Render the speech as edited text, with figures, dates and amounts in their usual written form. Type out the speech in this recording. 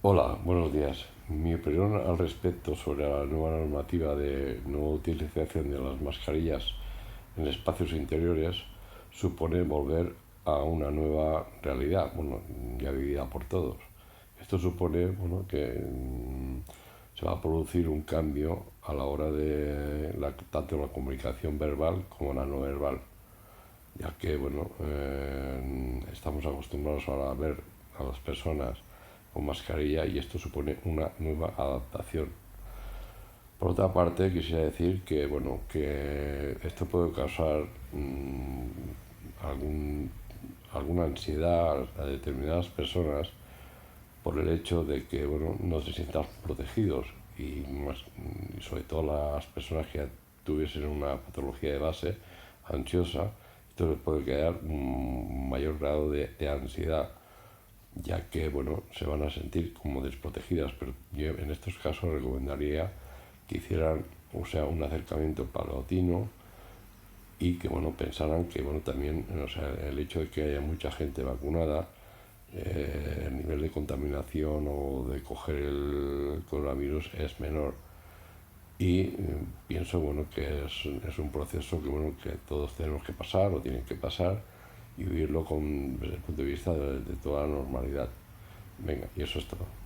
Hola, buenos días. Mi opinión al respecto sobre la nueva normativa de no utilización de las mascarillas en espacios interiores supone volver a una nueva realidad, bueno, ya vivida por todos. Esto supone, que se va a producir un cambio a la hora de tanto la comunicación verbal como la no verbal, ya que, estamos acostumbrados ahora a ver a las personas con mascarilla y esto supone una nueva adaptación. Por otra parte, quisiera decir que, que esto puede causar algún, alguna ansiedad a determinadas personas por el hecho de que, no se sientan protegidos y sobre todo las personas que tuviesen una patología de base ansiosa, esto les puede crear un mayor grado de ansiedad, ya que, se van a sentir como desprotegidas. Pero yo en estos casos recomendaría que hicieran, un acercamiento paulatino y que, pensaran que, también, el hecho de que haya mucha gente vacunada, el nivel de contaminación o de coger el coronavirus es menor. Y pienso, que es un proceso que, que todos tenemos que pasar o tienen que pasar y vivirlo desde el punto de vista de toda la normalidad. Venga, y eso es todo.